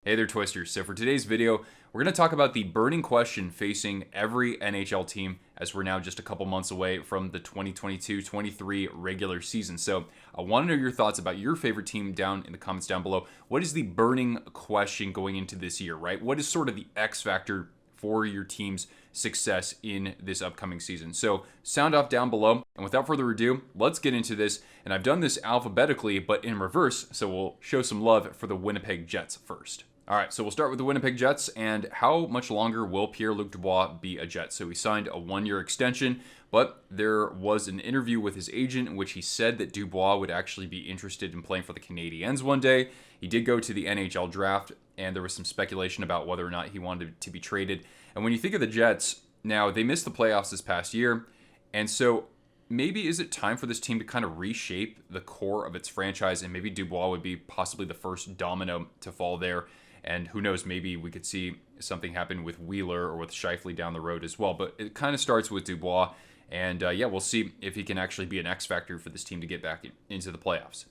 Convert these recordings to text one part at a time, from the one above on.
Hey there, Twisters. So for today's video, we're going to talk about the burning question facing every NHL team as we're now just a couple months away from the 2022-23 regular season. So I want to know your thoughts about your favorite team down in the comments down below. What is the burning question going into this year, right? What is sort of the X factor for your team's success in this upcoming season? So sound off down below. And without further ado, let's get into this. And I've done this alphabetically, but in reverse. So we'll show some love for the Winnipeg Jets first. All right, so we'll start with the Winnipeg Jets, and how much longer will Pierre-Luc Dubois be a Jet? So he signed a one-year extension, but there was an interview with his agent in which he said that Dubois would actually be interested in playing for the Canadiens one day. He did go to the NHL draft, and there was some speculation about whether or not he wanted to be traded. And when you think of the Jets, now they missed the playoffs this past year, and so maybe is it time for this team to kind of reshape the core of its franchise, and maybe Dubois would be possibly the first domino to fall there. And who knows, maybe we could see something happen with Wheeler or with Scheifele down the road as well. But it kind of starts with Dubois. And yeah, we'll see if he can actually be an X factor for this team to get back into the playoffs.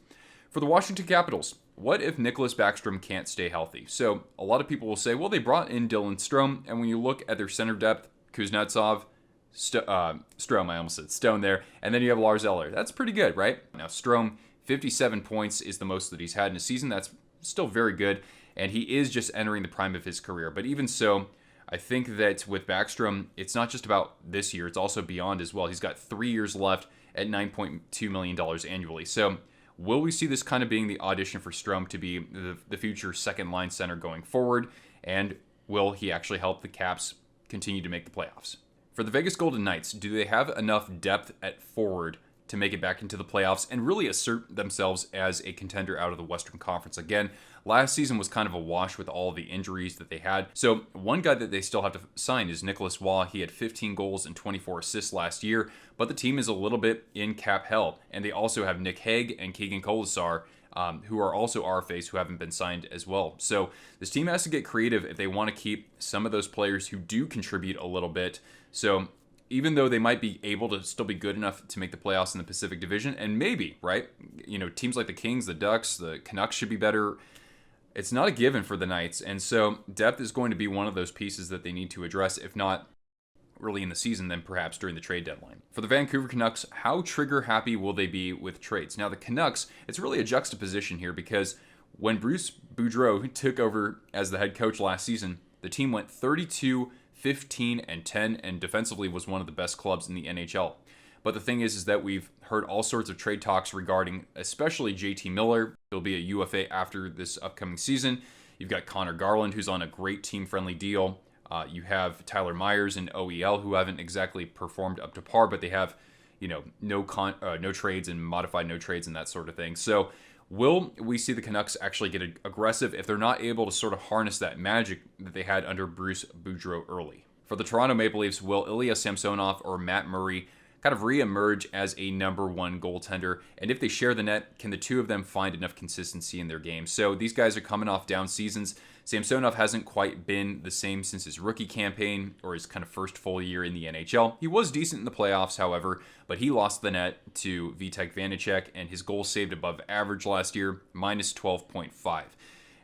For the Washington Capitals, what if Nicholas Backstrom can't stay healthy? So a lot of people will say, well, they brought in Dylan Strome. And when you look at their center depth, Kuznetsov, Strome, I almost said Stone there. And then you have Lars Eller. That's pretty good, right? Now, Strome, 57 points is the most that he's had in a season. That's still very good. And he is just entering the prime of his career. But even so, I think that with Backstrom, it's not just about this year. It's also beyond as well. He's got 3 years left at $9.2 million annually. So will we see this kind of being the audition for Strome to be the future second-line center going forward? And will he actually help the Caps continue to make the playoffs? For the Vegas Golden Knights, do they have enough depth at forward to make it back into the playoffs and really assert themselves as a contender out of the Western Conference? Again, last season was kind of a wash with all the injuries that they had. So one guy that they still have to sign is Nicholas Waugh. He had 15 goals and 24 assists last year, but the team is a little bit in cap hell. And they also have Nick Hague and Keegan Colasar, who are also RFAs who haven't been signed as well. So this team has to get creative if they want to keep some of those players who do contribute a little bit. So even though they might be able to still be good enough to make the playoffs in the Pacific Division, and maybe, right? You know, teams like the Kings, the Ducks, the Canucks should be better. It's not a given for the Knights, and so depth is going to be one of those pieces that they need to address, if not early in the season, then perhaps during the trade deadline. For the Vancouver Canucks, how trigger happy will they be with trades? Now, the Canucks, it's really a juxtaposition here because when Bruce Boudreau took over as the head coach last season, the team went 32-15-10, and defensively was one of the best clubs in the NHL. But the thing is that we've heard all sorts of trade talks regarding especially JT Miller. He'll be a UFA after this upcoming season. You've got Connor Garland, who's on a great team-friendly deal. You have Tyler Myers and OEL, who haven't exactly performed up to par, but they have, you know, no trades and modified no trades and that sort of thing. So will we see the Canucks actually get aggressive if they're not able to sort of harness that magic that they had under Bruce Boudreau early? For the Toronto Maple Leafs, will Ilya Samsonov or Matt Murray kind of re-emerge as a number one goaltender? And if they share the net, can the two of them find enough consistency in their game? So these guys are coming off down seasons. Samsonov hasn't quite been the same since his rookie campaign or his kind of first full year in the NHL. He was decent in the playoffs, however, but he lost the net to Vitek Vanacek, and his goals saved above average last year, minus 12.5.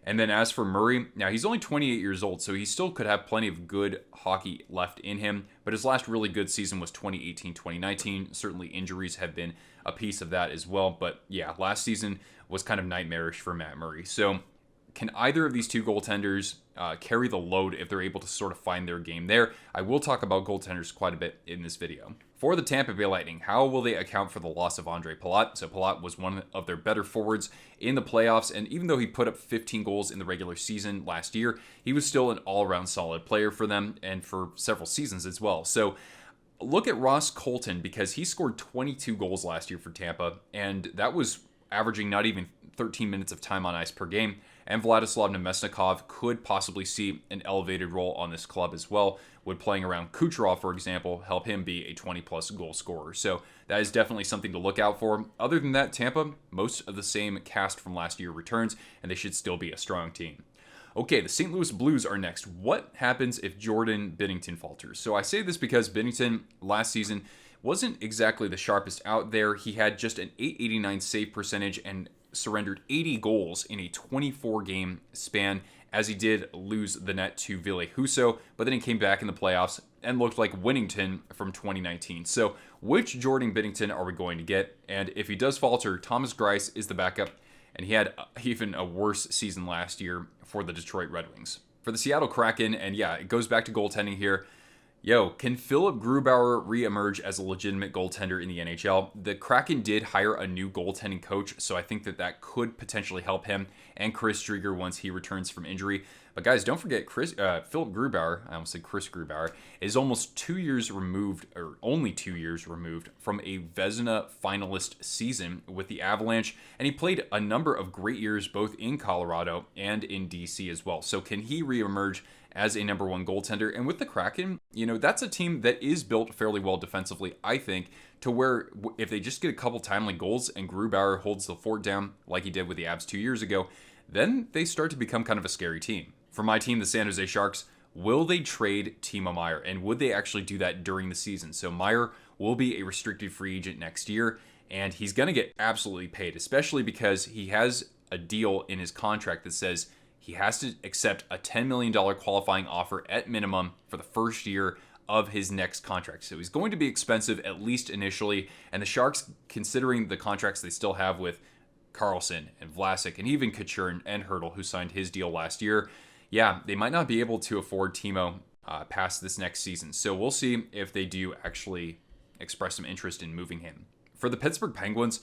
And then as for Murray, now he's only 28 years old, so he still could have plenty of good hockey left in him. But his last really good season was 2018-2019. Certainly injuries have been a piece of that as well. But yeah, last season was kind of nightmarish for Matt Murray. So can either of these two goaltenders carry the load if they're able to sort of find their game there? I will talk about goaltenders quite a bit in this video. For the Tampa Bay Lightning, how will they account for the loss of Andre Palat? So Palat was one of their better forwards in the playoffs, and even though he put up 15 goals in the regular season last year, he was still an all-around solid player for them and for several seasons as well. So look at Ross Colton, because he scored 22 goals last year for Tampa, and that was averaging not even 13 minutes of time on ice per game. And Vladislav Nemesnikov could possibly see an elevated role on this club as well. Would playing around Kucherov, for example, help him be a 20-plus goal scorer? So that is definitely something to look out for. Other than that, Tampa, most of the same cast from last year returns, and they should still be a strong team. Okay, the St. Louis Blues are next. What happens if Jordan Binnington falters? So I say this because Binnington last season wasn't exactly the sharpest out there. He had just an .889 save percentage and surrendered 80 goals in a 24-game span, as he did lose the net to Ville Husso, but then he came back in the playoffs and looked like Winnington from 2019. So which Jordan Binnington are we going to get? And if he does falter, Thomas Greiss is the backup, and he had even a worse season last year for the Detroit Red Wings. For the Seattle Kraken, and yeah, it goes back to goaltending here. Can Philip Grubauer reemerge as a legitimate goaltender in the NHL? The Kraken did hire a new goaltending coach, so I think that could potentially help him and Chris Driedger once he returns from injury. But guys, don't forget Philip Grubauer, I almost said Chris Grubauer, is almost 2 years removed, or only 2 years removed, from a Vezina finalist season with the Avalanche, and he played a number of great years both in Colorado and in DC as well. So can he reemerge as a number one goaltender? And with the Kraken, that's a team that is built fairly well defensively, I think, to where if they just get a couple timely goals and Grubauer holds the fort down like he did with the Avs 2 years ago, then they start to become kind of a scary team. For my team, the San Jose Sharks, will they trade Timo Meier? And would they actually do that during the season? So Meier will be a restricted free agent next year, and he's going to get absolutely paid, especially because he has a deal in his contract that says he has to accept a $10 million qualifying offer at minimum for the first year of his next contract. So he's going to be expensive, at least initially. And the Sharks, considering the contracts they still have with Carlson and Vlasic and even Couture and Hurdle, who signed his deal last year, they might not be able to afford Timo past this next season. So we'll see if they do actually express some interest in moving him. For the Pittsburgh Penguins,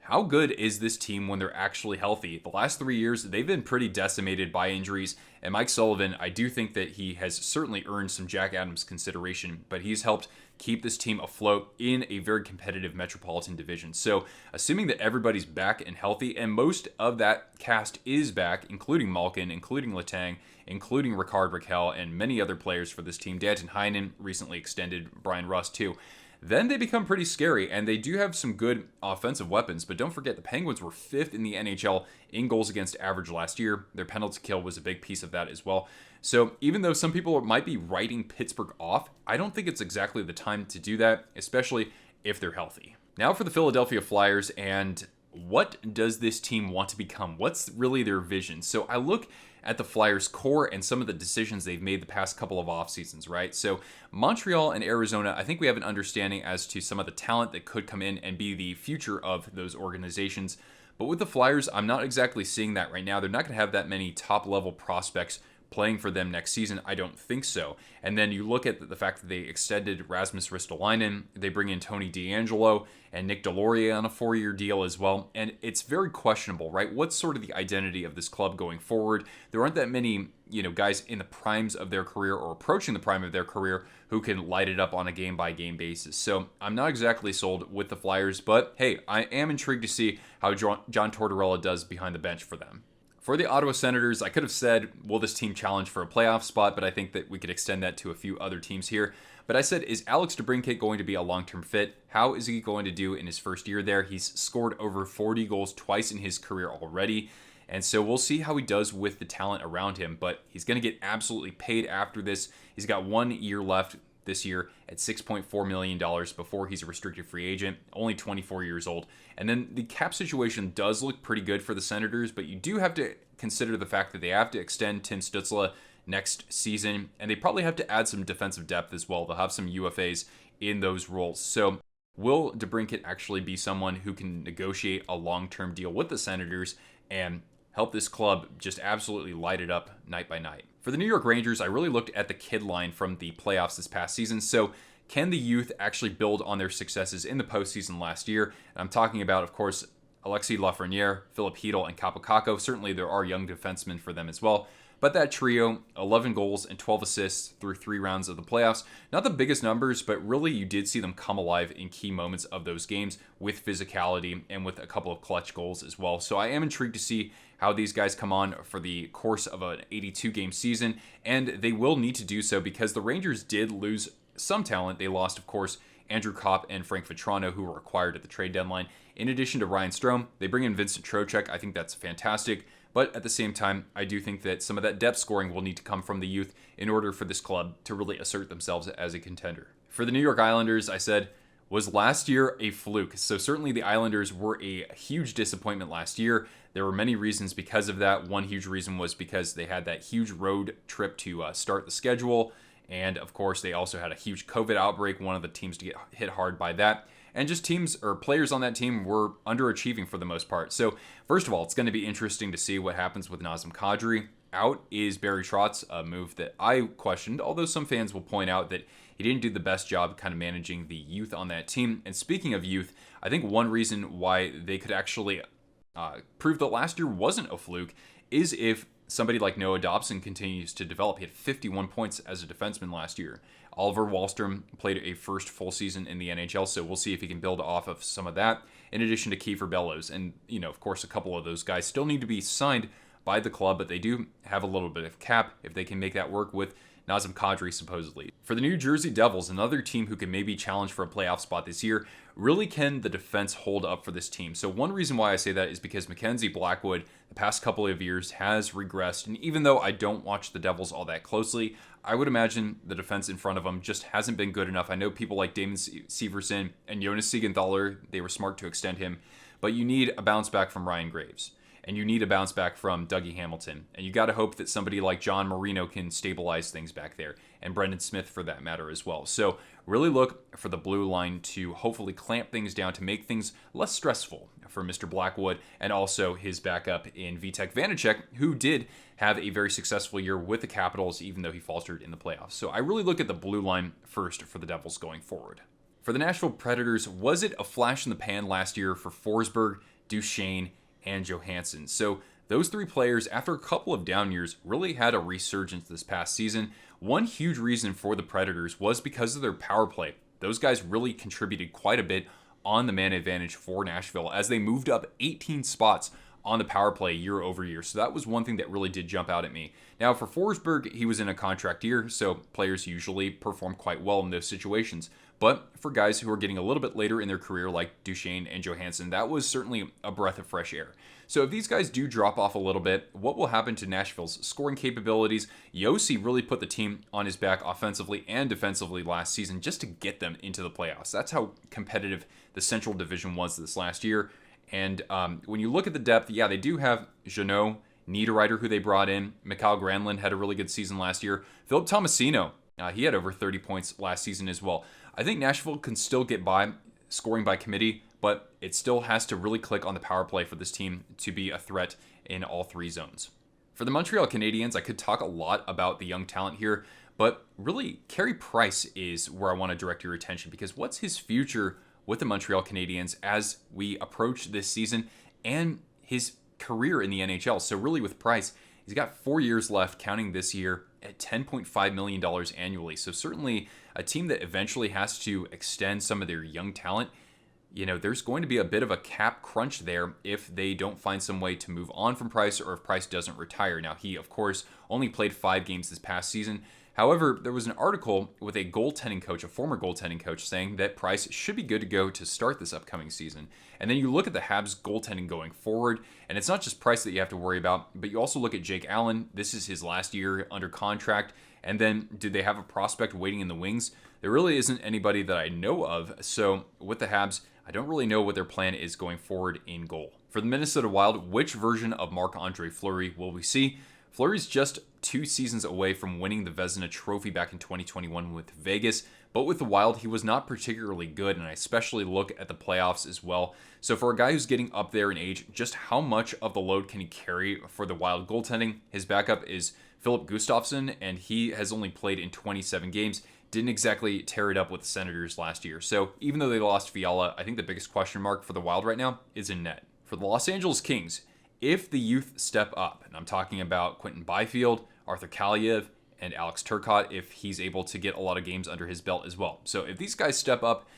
how good is this team when they're actually healthy? The last 3 years, they've been pretty decimated by injuries. And Mike Sullivan, I do think that he has certainly earned some Jack Adams consideration, but he's helped keep this team afloat in a very competitive Metropolitan Division. So assuming that everybody's back and healthy, and most of that cast is back, including Malkin, including Letang, including Ricard Raquel, and many other players for this team. Danton Heinen recently extended, Brian Rust too. Then they become pretty scary, and they do have some good offensive weapons. But don't forget, the Penguins were 5th in the NHL in goals against average last year. Their penalty kill was a big piece of that as well. So even though some people might be writing Pittsburgh off, I don't think it's exactly the time to do that, especially if they're healthy. Now for the Philadelphia Flyers, and what does this team want to become? What's really their vision? So I look at the Flyers core and some of the decisions they've made the past couple of off seasons, right? So Montreal and Arizona, I think we have an understanding as to some of the talent that could come in and be the future of those organizations. But with the Flyers, I'm not exactly seeing that right now. They're not going to have that many top level prospects playing for them next season. I don't think so. And then you look at the fact that they extended Rasmus Ristolainen, they bring in Tony DeAngelo and Nick Deslauriers on a 4-year deal as well. And it's very questionable, right? What's sort of the identity of this club going forward? There aren't that many, guys in the primes of their career or approaching the prime of their career who can light it up on a game-by-game basis. So I'm not exactly sold with the Flyers, but hey, I am intrigued to see how John Tortorella does behind the bench for them. For the Ottawa Senators, I could have said, will this team challenge for a playoff spot? But I think that we could extend that to a few other teams here. But I said, is Alex DeBrincat going to be a long-term fit? How is he going to do in his first year there? He's scored over 40 goals twice in his career already. And so we'll see how he does with the talent around him. But he's going to get absolutely paid after this. He's got 1 year left this year at $6.4 million before he's a restricted free agent, only 24 years old. And then the cap situation does look pretty good for the Senators, but you do have to consider the fact that they have to extend Tim Stützle next season, and they probably have to add some defensive depth as well. They'll have some UFAs in those roles. So will DeBrincat actually be someone who can negotiate a long-term deal with the Senators and help this club just absolutely light it up night by night? For the New York Rangers, I really looked at the kid line from the playoffs this past season. So can the youth actually build on their successes in the postseason last year? And I'm talking about, of course, Alexis Lafreniere, Philip Hedl, and Kaapo Kakko. Certainly there are young defensemen for them as well. But that trio, 11 goals and 12 assists through 3 rounds of the playoffs. Not the biggest numbers, but really you did see them come alive in key moments of those games with physicality and with a couple of clutch goals as well. So I am intrigued to see how these guys come on for the course of an 82-game season. And they will need to do so because the Rangers did lose some talent. They lost, of course, Andrew Kopp and Frank Vetrano, who were acquired at the trade deadline. In addition to Ryan Strome, they bring in Vincent Trocheck. I think that's fantastic. But at the same time, I do think that some of that depth scoring will need to come from the youth in order for this club to really assert themselves as a contender. For the New York Islanders, I said, Was last year a fluke? So certainly the Islanders were a huge disappointment last year. There were many reasons because of that. One huge reason was because they had that huge road trip to start the schedule. And of course, they also had a huge COVID outbreak, one of the teams to get hit hard by that. And just teams or players on that team were underachieving for the most part. So first of all, it's going to be interesting to see what happens with Nazem Kadri. Out is Barry Trotz, a move that I questioned, although some fans will point out that he didn't do the best job kind of managing the youth on that team. And speaking of youth, I think one reason why they could actually prove that last year wasn't a fluke is if somebody like Noah Dobson continues to develop. He had 51 points as a defenseman last year. Oliver Wahlstrom played a first full season in the NHL, so we'll see if he can build off of some of that, in addition to Kiefer Bellows. And, of course, a couple of those guys still need to be signed by the club, but they do have a little bit of cap if they can make that work with Nazem Kadri, supposedly. For the New Jersey Devils, another team who can maybe challenge for a playoff spot this year, really can the defense hold up for this team? So one reason why I say that is because Mackenzie Blackwood, the past couple of years, has regressed. And even though I don't watch the Devils all that closely, I would imagine the defense in front of them just hasn't been good enough. I know people like Damon Severson and Jonas Siegenthaler, they were smart to extend him, but you need a bounce back from Ryan Graves. And you need a bounce back from Dougie Hamilton. And you got to hope that somebody like John Marino can stabilize things back there. And Brendan Smith, for that matter, as well. So really look for the blue line to hopefully clamp things down to make things less stressful for Mr. Blackwood and also his backup in Vitek Vanacek, who did have a very successful year with the Capitals, even though he faltered in the playoffs. So I really look at the blue line first for the Devils going forward. For the Nashville Predators, was it a flash in the pan last year for Forsberg, Duchesne, and Johansson? So those three players, after a couple of down years, really had a resurgence this past season. One huge reason for the Predators was because of their power play. Those guys really contributed quite a bit on the man advantage for Nashville as they moved up 18 spots on the power play year over year. So that was one thing that really did jump out at me. Now for Forsberg, he was in a contract year, so players usually perform quite well in those situations. But for guys who are getting a little bit later in their career, like Duchesne and Johansson, that was certainly a breath of fresh air. So if these guys do drop off a little bit, what will happen to Nashville's scoring capabilities? Yossi really put the team on his back offensively and defensively last season just to get them into the playoffs. That's how competitive the Central Division was this last year. And when you look at the depth, yeah, they do have Jeannot, Niederreiter, who they brought in. Mikhail Granlund had a really good season last year. Philip Tomasino, he had over 30 points last season as well. I think Nashville can still get by scoring by committee, but it still has to really click on the power play for this team to be a threat in all three zones. For the Montreal Canadiens, I could talk a lot about the young talent here, but really, Carey Price is where I want to direct your attention, because what's his future with the Montreal Canadiens as we approach this season and his career in the NHL? So really with Price, he's got 4 years left, counting this year, at $10.5 million annually. So certainly a team that eventually has to extend some of their young talent. There's going to be a bit of a cap crunch there if they don't find some way to move on from Price, or if Price doesn't retire. Now, he, of course, only played 5 games this past season. However, there was an article with a goaltending coach, a former goaltending coach, saying that Price should be good to go to start this upcoming season. And then you look at the Habs goaltending going forward, and it's not just Price that you have to worry about, but you also look at Jake Allen. This is his last year under contract. And then, do they have a prospect waiting in the wings? There really isn't anybody that I know of. So with the Habs, I don't really know what their plan is going forward in goal. For the Minnesota Wild, which version of Marc-Andre Fleury will we see? Fleury's just 2 seasons away from winning the Vezina Trophy back in 2021 with Vegas, but with the Wild, he was not particularly good, and I especially look at the playoffs as well. So for a guy who's getting up there in age, just how much of the load can he carry for the Wild goaltending? His backup is Philip Gustafsson, and he has only played in 27 games. Didn't exactly tear it up with the Senators last year. So even though they lost Fiala, I think the biggest question mark for the Wild right now is in net. For the Los Angeles Kings, if the youth step up, and I'm talking about Quentin Byfield, Arthur Kaliev, and Alex Turcotte, if he's able to get a lot of games under his belt as well. So if these guys step up,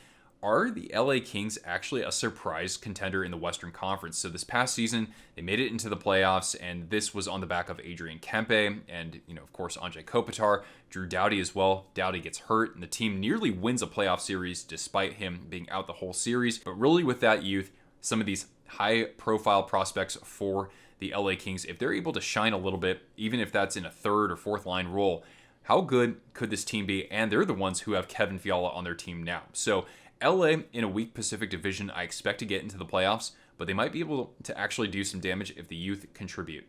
are the LA Kings actually a surprise contender in the Western Conference? So this past season, they made it into the playoffs, and this was on the back of Adrian Kempe and, of course, Anze Kopitar, Drew Doughty as well. Doughty gets hurt, and the team nearly wins a playoff series despite him being out the whole series. But really with that youth, some of these high-profile prospects for the LA Kings, if they're able to shine a little bit, even if that's in a third or fourth line role, how good could this team be? And they're the ones who have Kevin Fiala on their team now. So LA in a weak Pacific Division, I expect to get into the playoffs, but they might be able to actually do some damage if the youth contribute.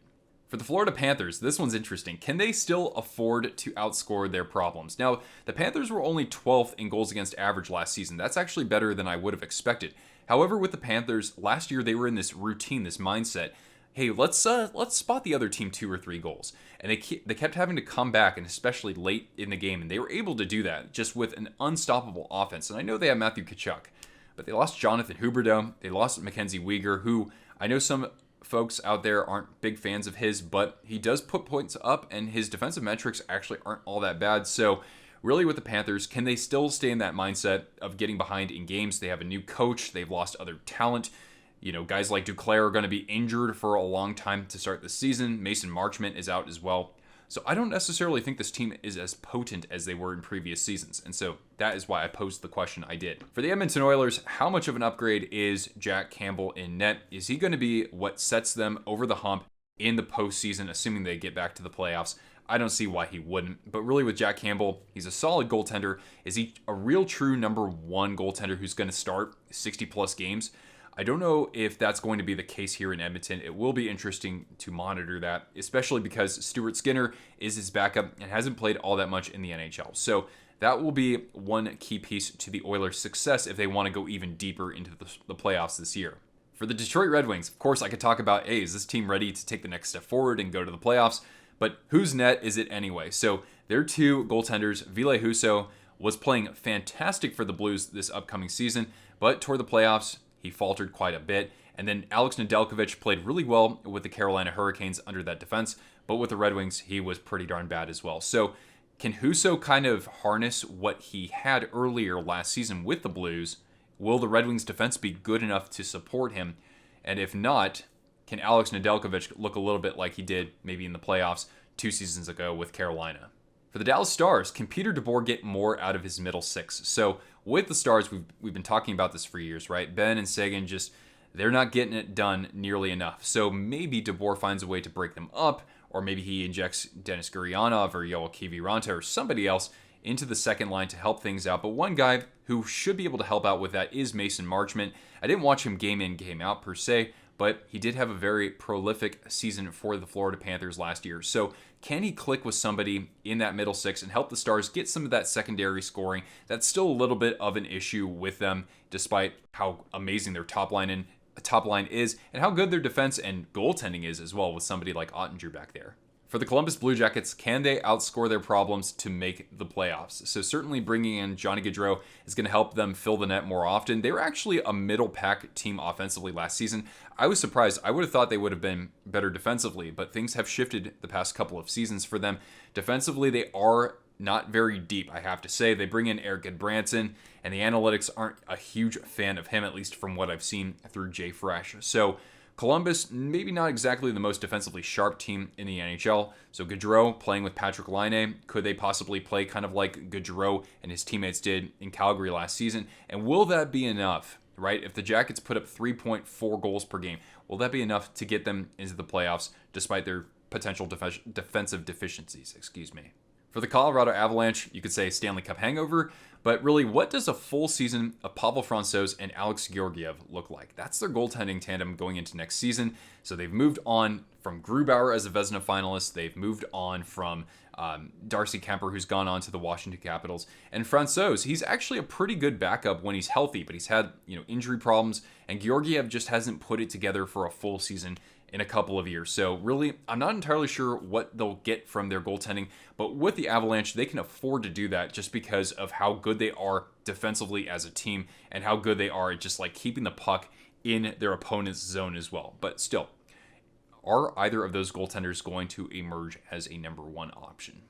For the Florida Panthers, this one's interesting. Can they still afford to outscore their problems? Now, the Panthers were only 12th in goals against average last season. That's actually better than I would have expected. However, with the Panthers, last year they were in this routine, this mindset. Hey, let's spot the other team 2 or 3 goals. And they kept having to come back, and especially late in the game, and they were able to do that just with an unstoppable offense. And I know they have Matthew Tkachuk, but they lost Jonathan Huberdeau. They lost Mackenzie Weegar, who I know some folks out there aren't big fans of his, but he does put points up, and his defensive metrics actually aren't all that bad. So really with the Panthers, can they still stay in that mindset of getting behind in games? They have a new coach. They've lost other talent. You know, guys like Duclair are going to be injured for a long time to start the season. Mason Marchment is out as well. So I don't necessarily think this team is as potent as they were in previous seasons. And so that is why I posed the question I did. For the Edmonton Oilers, how much of an upgrade is Jack Campbell in net? Is he going to be what sets them over the hump in the postseason, assuming they get back to the playoffs? I don't see why he wouldn't. But really with Jack Campbell, he's a solid goaltender. Is he a real true number 1 goaltender who's going to start 60 plus games? I don't know if that's going to be the case here in Edmonton. It will be interesting to monitor that, especially because Stuart Skinner is his backup and hasn't played all that much in the NHL. So that will be one key piece to the Oilers' success if they want to go even deeper into the playoffs this year. For the Detroit Red Wings, of course, I could talk about, hey, is this team ready to take the next step forward and go to the playoffs? But whose net is it anyway? So their 2 goaltenders, Ville Husso, was playing fantastic for the Blues this upcoming season, but toward the playoffs, he faltered quite a bit. And then Alex Nedeljkovic played really well with the Carolina Hurricanes under that defense, but with the Red Wings, he was pretty darn bad as well. So can Husso kind of harness what he had earlier last season with the Blues? Will the Red Wings defense be good enough to support him? And if not, can Alex Nedeljkovic look a little bit like he did maybe in the playoffs 2 seasons ago with Carolina? For the Dallas Stars, can Peter DeBoer get more out of his middle 6? So with the Stars, we've been talking about this for years, right? Ben and Sagan they're not getting it done nearly enough. So maybe DeBoer finds a way to break them up, or maybe he injects Denis Gurianov or Yoel Kiviranta or somebody else into the second line to help things out. But one guy who should be able to help out with that is Mason Marchment. I didn't watch him game in, game out per se, but he did have a very prolific season for the Florida Panthers last year. So can he click with somebody in that middle 6 and help the Stars get some of that secondary scoring? That's still a little bit of an issue with them, despite how amazing their top line is and how good their defense and goaltending is as well with somebody like Ottinger back there. For the Columbus Blue Jackets, can they outscore their problems to make the playoffs? So certainly bringing in Johnny Gaudreau is going to help them fill the net more often. They were actually a middle pack team offensively last season. I was surprised. I would have thought they would have been better defensively, but things have shifted the past couple of seasons for them. Defensively, they are not very deep, I have to say. They bring in Eric Goodbranson, and the analytics aren't a huge fan of him, at least from what I've seen through Jay Fresh. So Columbus, maybe not exactly the most defensively sharp team in the NHL. So Gaudreau playing with Patrick Laine, could they possibly play kind of like Gaudreau and his teammates did in Calgary last season? And will that be enough, right? If the Jackets put up 3.4 goals per game, will that be enough to get them into the playoffs despite their potential defensive deficiencies? For the Colorado Avalanche, you could say Stanley Cup hangover, but really, what does a full season of Pavel Francouz and Alex Georgiev look like? That's their goaltending tandem going into next season. So they've moved on from Grubauer as a Vezina finalist. They've moved on from Darcy Kemper, who's gone on to the Washington Capitals. And Francouz, he's actually a pretty good backup when he's healthy, but he's had injury problems, and Georgiev just hasn't put it together for a full season in a couple of years. So really, I'm not entirely sure what they'll get from their goaltending, but with the Avalanche, they can afford to do that just because of how good they are defensively as a team and how good they are at just like keeping the puck in their opponent's zone as well. But still, are either of those goaltenders going to emerge as a number 1 option?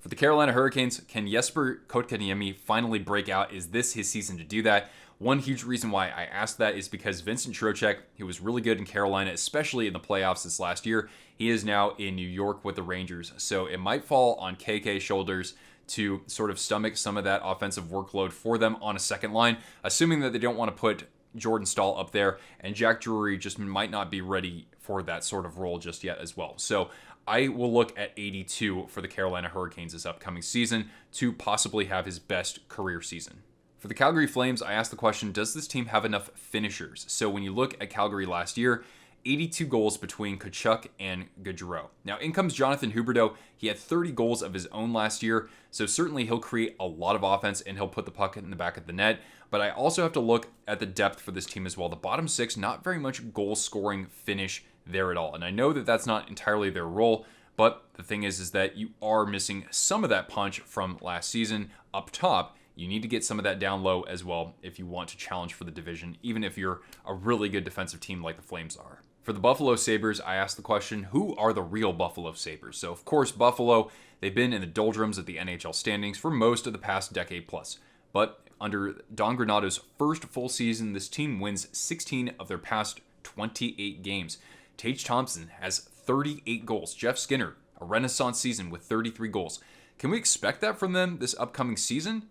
The Carolina Hurricanes, can Jesper Kotkaniemi finally break out? Is this his season to do that? One huge reason why I asked that is because Vincent Trocheck, he was really good in Carolina, especially in the playoffs this last year. He is now in New York with the Rangers. So it might fall on KK's shoulders to sort of stomach some of that offensive workload for them on a second line, assuming that they don't want to put Jordan Staal up there, and Jack Drury just might not be ready for that sort of role just yet as well. So I will look at 82 for the Carolina Hurricanes this upcoming season to possibly have his best career season. For the Calgary Flames, I asked the question, does this team have enough finishers? So when you look at Calgary last year, 82 goals between Tkachuk and Gaudreau. Now, in comes Jonathan Huberdeau. He had 30 goals of his own last year, so certainly he'll create a lot of offense and he'll put the puck in the back of the net. But I also have to look at the depth for this team as well. The bottom six, not very much goal-scoring finish there at all. And I know that that's not entirely their role, but the thing is that you are missing some of that punch from last season up top. You need to get some of that down low as well if you want to challenge for the division, even if you're a really good defensive team like the Flames are. For the Buffalo Sabres, I asked the question, who are the real Buffalo Sabres? So, of course, Buffalo, they've been in the doldrums of the NHL standings for most of the past decade plus. But under Don Granato's first full season, this team wins 16 of their past 28 games. Tage Thompson has 38 goals. Jeff Skinner, a renaissance season with 33 goals. Can we expect that from them this upcoming season?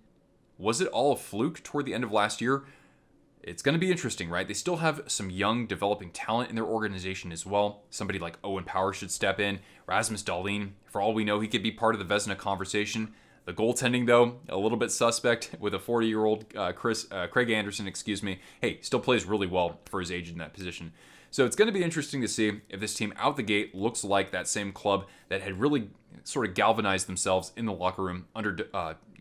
Was it all a fluke toward the end of last year? It's going to be interesting, right? They still have some young, developing talent in their organization as well. Somebody like Owen Power should step in. Rasmus Dahlin, for all we know, he could be part of the Vezina conversation. The goaltending, though, a little bit suspect with a 40-year-old Craig Anderson, Hey, still plays really well for his age in that position. So it's going to be interesting to see if this team out the gate looks like that same club that had really sort of galvanized themselves in the locker room under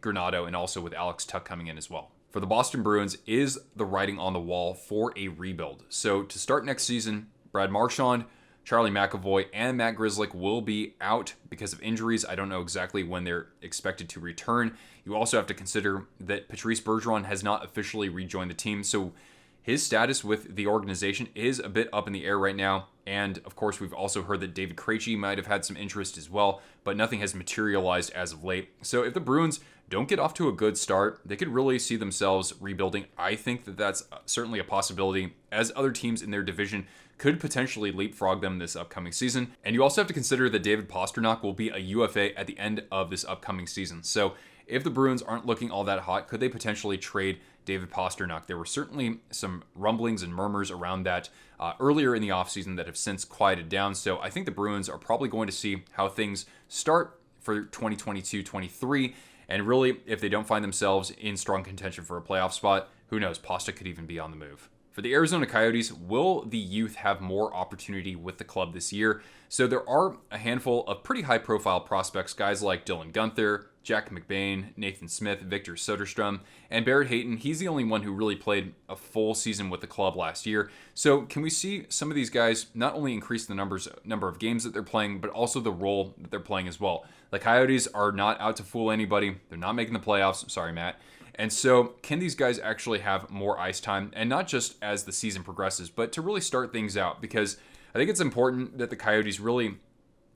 Granato and also with Alex Tuch coming in as well. For the Boston Bruins, is the writing on the wall for a rebuild? So to start next season, Brad Marchand, Charlie McAvoy, and Matt Grzelcyk will be out because of injuries. I don't know exactly when they're expected to return. You also have to consider that Patrice Bergeron has not officially rejoined the team, so his status with the organization is a bit up in the air right now. And of course, we've also heard that David Krejci might have had some interest as well, but nothing has materialized as of late. So if the Bruins don't get off to a good start, they could really see themselves rebuilding. I think that that's certainly a possibility, as other teams in their division could potentially leapfrog them this upcoming season. And you also have to consider that David Pastrnak will be a UFA at the end of this upcoming season. So if the Bruins aren't looking all that hot, could they potentially trade David Pastrnak? There were certainly some rumblings and murmurs around that earlier in the offseason that have since quieted down. So I think the Bruins are probably going to see how things start for 2022-23. And really, if they don't find themselves in strong contention for a playoff spot, who knows? Pasta could even be on the move. For the Arizona Coyotes, will the youth have more opportunity with the club this year? So there are a handful of pretty high-profile prospects, guys like Dylan Guenther, Jack McBain, Nathan Smith, Victor Soderstrom, and Barrett Hayton. He's the only one who really played a full season with the club last year. So can we see some of these guys not only increase the number of games that they're playing, but also the role that they're playing as well? The Coyotes are not out to fool anybody. They're not making the playoffs. Sorry, Matt. And so can these guys actually have more ice time? And not just as the season progresses, but to really start things out. Because I think it's important that the Coyotes really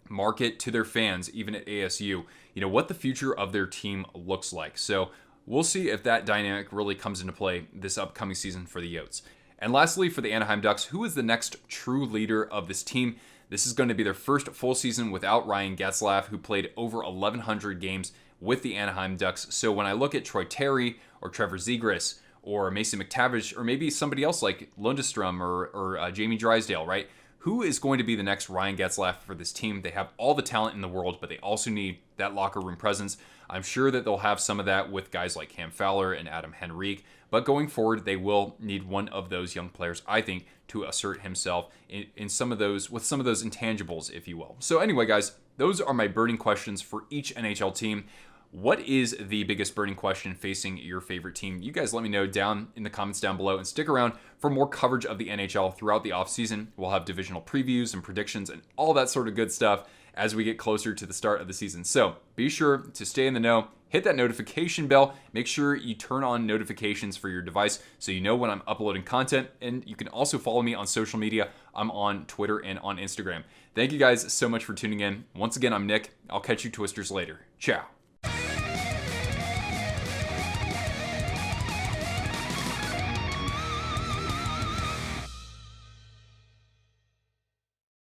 market to their fans, even at ASU, what the future of their team looks like. So we'll see if that dynamic really comes into play this upcoming season for the Yotes. And lastly, for the Anaheim Ducks, who is the next true leader of this team? This is going to be their first full season without Ryan Getzlaf, who played over 1,100 games with the Anaheim Ducks. So when I look at Troy Terry or Trevor Zegras or Mason McTavish or maybe somebody else like Lundestrom or Jamie Drysdale, right? Who is going to be the next Ryan Getzlaf for this team? They have all the talent in the world, but they also need that locker room presence. I'm sure that they'll have some of that with guys like Cam Fowler and Adam Henrique, but going forward, they will need one of those young players, I think, to assert himself in some of those, with some of those intangibles, if you will. So anyway, guys, those are my burning questions for each NHL team. What is the biggest burning question facing your favorite team? You guys let me know down in the comments down below, and stick around for more coverage of the NHL throughout the offseason. We'll have divisional previews and predictions and all that sort of good stuff as we get closer to the start of the season. So be sure to stay in the know, hit that notification bell, make sure you turn on notifications for your device so you know when I'm uploading content, and you can also follow me on social media. I'm on Twitter and on Instagram. Thank you guys so much for tuning in. Once again, I'm Nick. I'll catch you Twisters later. Ciao.